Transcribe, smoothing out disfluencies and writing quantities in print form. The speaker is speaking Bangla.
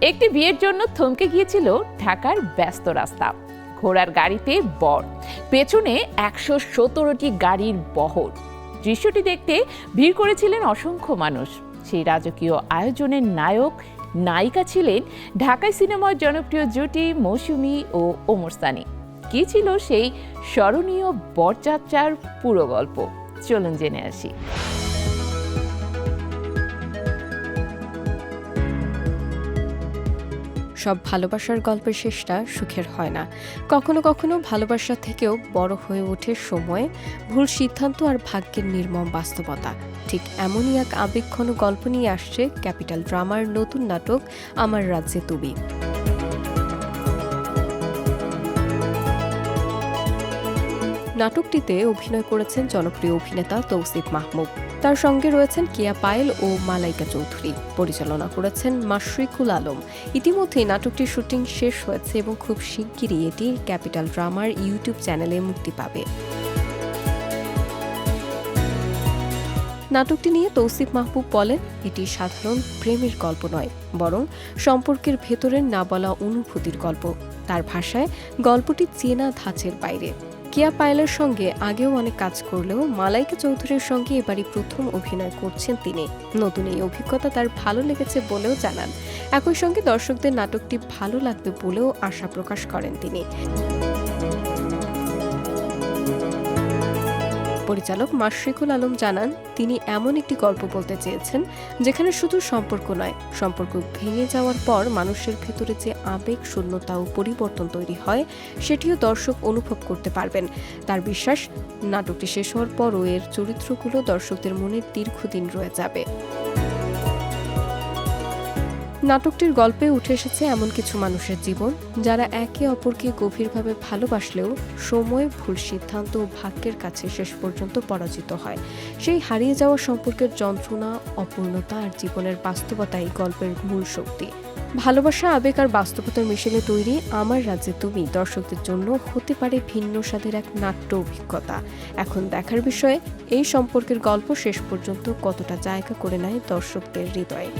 একটি বিয়ের জন্য থমকে গিয়েছিল ঢাকার ব্যস্ত রাস্তা। ঘোড়ার গাড়িতে বর, পেছনে ১১৭টি গাড়ির বহর। দৃশ্যটি দেখতে ভিড় করেছিলেন অসংখ্য মানুষ। সেই রাজকীয় আয়োজনের নায়ক নায়িকা ছিলেন ঢাকাই সিনেমার জনপ্রিয় জুটি মৌসুমী ও ওমর সানি। কি ছিল সেই স্মরণীয় বরযাত্রার পুরো গল্প? চলুন জেনে আসি। সব ভালোবাসার গল্পের শেষটা সুখের হয় না। কখনো কখনো ভালোবাসা থেকেও বড় হয়ে ওঠে সময়, ভুল সিদ্ধান্ত আর ভাগ্যের নির্মম বাস্তবতা। ঠিক এমনই এক আবেগঘন গল্প নিয়ে আসছে ক্যাপিটাল ড্রামার নতুন নাটক আমার রাজ্যে তুমি। নাটকটিতে অভিনয় করেছেন জনপ্রিয় অভিনেতা তৌসিফ মাহমুদ। তার সঙ্গে রয়েছেন কেয়া পায়েল ও মালাইকা চৌধুরী। পরিচালনা করেছেন মাশরিকুল আলম। ইতিমধ্যেই নাটকটির শুটিং শেষ হয়েছে এবং খুব শিগগিরই এটি ক্যাপিটাল ড্রামার ইউটিউব চ্যানেলে মুক্তি পাবে। নাটকটি নিয়ে তৌসিফ মাহবুব বলেন, এটি সাধারণ প্রেমের গল্প নয়, বরং সম্পর্কের ভেতরের না বলা অনুভূতির গল্প। তার ভাষায় গল্পটি চেনা ধাঁচের বাইরে। কেয়া পায়েলের সঙ্গে আগেও অনেক কাজ করলেও মালাইকা চৌধুরীর সঙ্গে এবারই প্রথম অভিনয় করছেন তিনি। নতুন এই অভিজ্ঞতা তার ভালো লেগেছে বলেও জানান। একই সঙ্গে দর্শকদের নাটকটি ভালো লাগবে বলেও আশা প্রকাশ করেন তিনি। পরিচালক মাশরিকুল আলম জানান, তিনি এমন একটি গল্প বলতে চেয়েছেন যেখানে শুধু সম্পর্ক নয়, সম্পর্ক ভেঙে যাওয়ার পর মানুষের ভেতরে যে আবেগ শূন্যতা ও পরিবর্তন তৈরি হয় সেটিও দর্শক অনুভব করতে পারবেন। তার বিশ্বাস, নাটকটি শেষ হওয়ার পরও এর চরিত্রগুলো দর্শকদের মনে দীর্ঘদিন রয়ে যাবে। নাটকটির গল্পে উঠে এসেছে এমন কিছু মানুষের জীবন যারা একে অপরকে গভীরভাবে ভালোবাসলেও সময়, ভুল সিদ্ধান্ত ও ভাগ্যের কাছে শেষ পর্যন্ত পরাজিত হয়। সেই হারিয়ে যাওয়া সম্পর্কের যন্ত্রণা, অপূর্ণতা আর জীবনের বাস্তবতাই গল্পের মূল শক্তি। ভালোবাসা, আবেগ আর বাস্তবতার মিশেলে তৈরি আমার রাজ্যে তুমি দর্শকদের জন্য হতে পারে ভিন্ন স্বাদের এক নাট্য অভিজ্ঞতা। এখন দেখার বিষয়, এই সম্পর্কের গল্প শেষ পর্যন্ত কতটা জায়গা করে নেয় দর্শকদের হৃদয়ে।